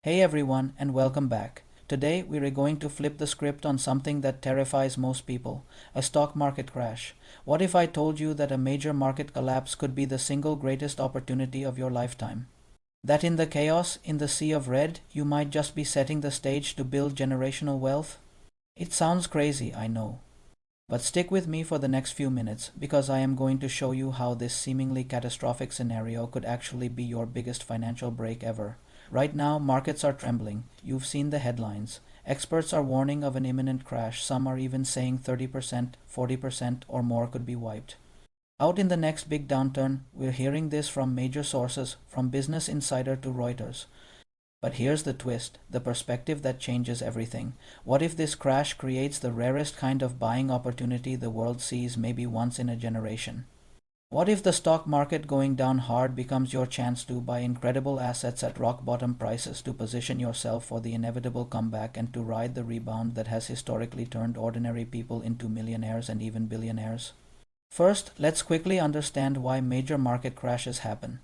Hey everyone, and welcome back. Today we are going to flip the script on something that terrifies most people, a stock market crash. What if I told you that a major market collapse could be the single greatest opportunity of your lifetime? That in the chaos, in the sea of red, you might just be setting the stage to build generational wealth? It sounds crazy, I know. But stick with me for the next few minutes because I am going to show you how this seemingly catastrophic scenario could actually be your biggest financial break ever. Right now, markets are trembling. You've seen the headlines. Experts are warning of an imminent crash. Some are even saying 30%, 40%, or more could be wiped. Out in the next big downturn, we're hearing this from major sources, from Business Insider to Reuters. But here's the twist, the perspective that changes everything. What if this crash creates the rarest kind of buying opportunity the world sees maybe once in a generation? What if the stock market going down hard becomes your chance to buy incredible assets at rock bottom prices to position yourself for the inevitable comeback and to ride the rebound that has historically turned ordinary people into millionaires and even billionaires? First, let's quickly understand why major market crashes happen.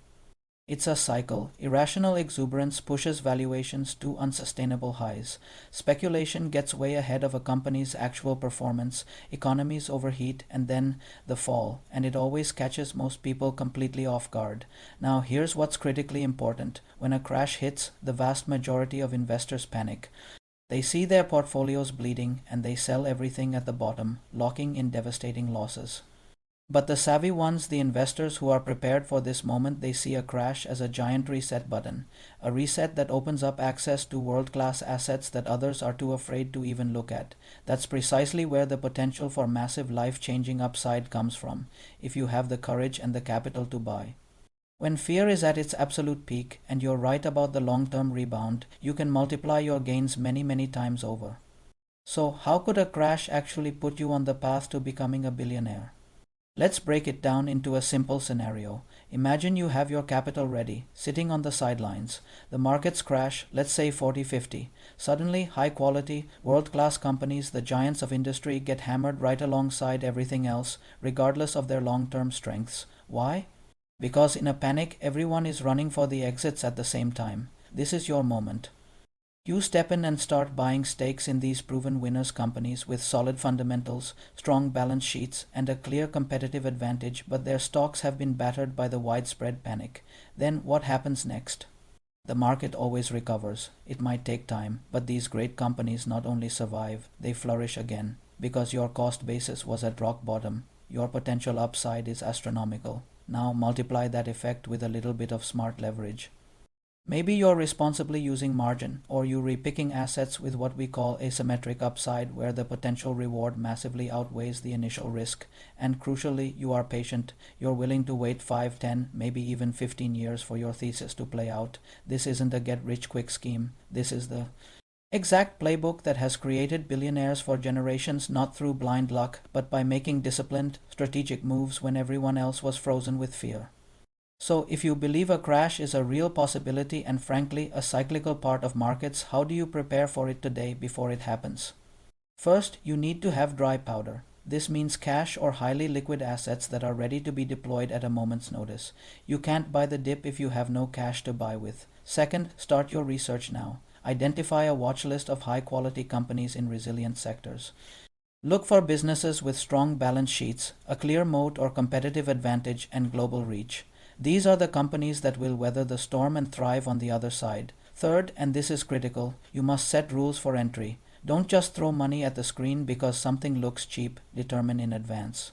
It's a cycle. Irrational exuberance pushes valuations to unsustainable highs. Speculation gets way ahead of a company's actual performance, economies overheat, and then the fall, and it always catches most people completely off guard. Now, here's what's critically important. When a crash hits, the vast majority of investors panic. They see their portfolios bleeding, and they sell everything at the bottom, locking in devastating losses. But the savvy ones, the investors who are prepared for this moment, they see a crash as a giant reset button, a reset that opens up access to world-class assets that others are too afraid to even look at. That's precisely where the potential for massive life-changing upside comes from, if you have the courage and the capital to buy. When fear is at its absolute peak, and you're right about the long-term rebound, you can multiply your gains many times over. So, how could a crash actually put you on the path to becoming a billionaire? Let's break it down into a simple scenario. Imagine you have your capital ready, sitting on the sidelines. The markets crash, let's say 40-50. Suddenly, high quality, world-class companies, the giants of industry, get hammered right alongside everything else, regardless of their long-term strengths. Why? Because in a panic, everyone is running for the exits at the same time. This is your moment. You step in and start buying stakes in these proven winners companies with solid fundamentals, strong balance sheets, and a clear competitive advantage, but their stocks have been battered by the widespread panic. Then what happens next? The market always recovers. It might take time, but these great companies not only survive, they flourish again. Because your cost basis was at rock bottom, your potential upside is astronomical. Now multiply that effect with a little bit of smart leverage. Maybe you're responsibly using margin, or you're repicking assets with what we call asymmetric upside, where the potential reward massively outweighs the initial risk. And crucially, you are patient. You're willing to wait 5, 10, maybe even 15 years for your thesis to play out. This isn't a get-rich-quick scheme. This is the exact playbook that has created billionaires for generations, not through blind luck, but by making disciplined, strategic moves when everyone else was frozen with fear. So, if you believe a crash is a real possibility and frankly a cyclical part of markets, how do you prepare for it today before it happens? First, you need to have dry powder. This means cash or highly liquid assets that are ready to be deployed at a moment's notice. You can't buy the dip if you have no cash to buy with. Second, start your research now. Identify a watch list of high-quality companies in resilient sectors. Look for businesses with strong balance sheets, a clear moat or competitive advantage, and global reach. These are the companies that will weather the storm and thrive on the other side. Third, and this is critical, you must set rules for entry. Don't just throw money at the screen because something looks cheap. Determine in advance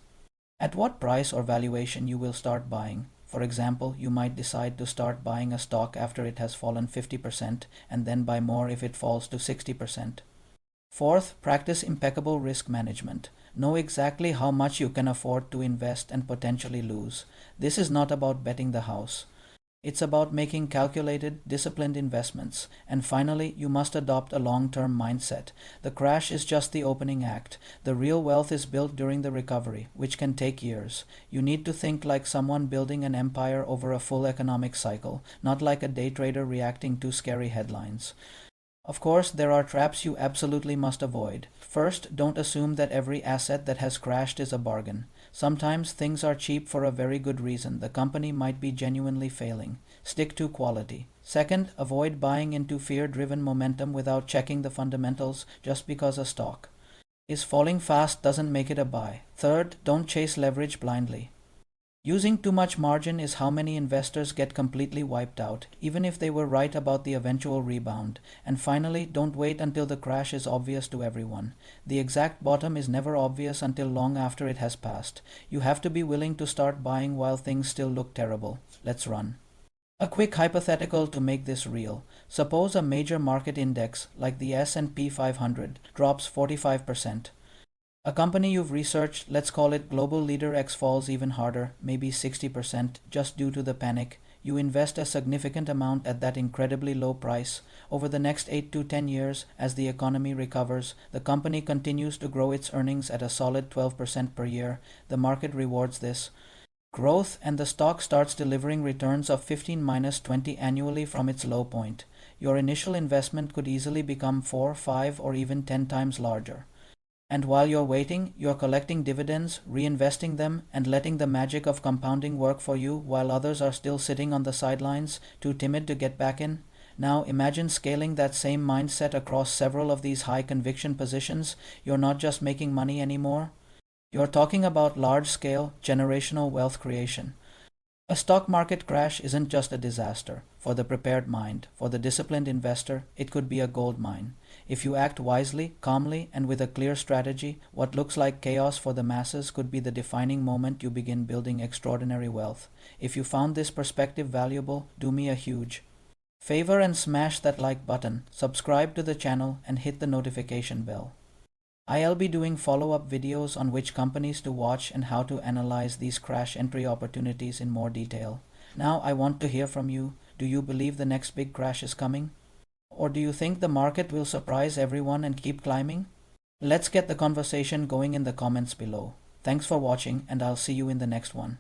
at what price or valuation you will start buying. For example, you might decide to start buying a stock after it has fallen 50% and then buy more if it falls to 60%. Fourth, practice impeccable risk management. Know exactly how much you can afford to invest and potentially lose. This is not about betting the house. It's about making calculated, disciplined investments. And finally, you must adopt a long-term mindset. The crash is just the opening act. The real wealth is built during the recovery, which can take years. You need to think like someone building an empire over a full economic cycle, not like a day trader reacting to scary headlines. Of course, there are traps you absolutely must avoid. First, don't assume that every asset that has crashed is a bargain. Sometimes things are cheap for a very good reason. The company might be genuinely failing. Stick to quality. Second, avoid buying into fear-driven momentum without checking the fundamentals just because a stock is falling fast doesn't make it a buy. Third, don't chase leverage blindly. Using too much margin is how many investors get completely wiped out, even if they were right about the eventual rebound. And finally, don't wait until the crash is obvious to everyone. The exact bottom is never obvious until long after it has passed. You have to be willing to start buying while things still look terrible. Let's run. A quick hypothetical to make this real. Suppose a major market index, like the S&P 500, drops 45%. A company you've researched, let's call it Global Leader X, falls even harder, maybe 60%, just due to the panic. You invest a significant amount at that incredibly low price. Over the next 8 to 10 years, as the economy recovers, the company continues to grow its earnings at a solid 12% per year. The market rewards this growth, and the stock starts delivering returns of 15-20 annually from its low point. Your initial investment could easily become 4, 5, or even 10 times larger. And while you're waiting, you're collecting dividends, reinvesting them, and letting the magic of compounding work for you while others are still sitting on the sidelines, too timid to get back in. Now imagine scaling that same mindset across several of these high conviction positions. You're not just making money anymore. You're talking about large-scale, generational wealth creation. A stock market crash isn't just a disaster. For the prepared mind, for the disciplined investor, it could be a gold mine. If you act wisely, calmly, and with a clear strategy, what looks like chaos for the masses could be the defining moment you begin building extraordinary wealth. If you found this perspective valuable, do me a huge favor and smash that like button, subscribe to the channel, and hit the notification bell. I'll be doing follow-up videos on which companies to watch and how to analyze these crash entry opportunities in more detail. Now I want to hear from you. Do you believe the next big crash is coming? Or do you think the market will surprise everyone and keep climbing? Let's get the conversation going in the comments below. Thanks for watching, and I'll see you in the next one.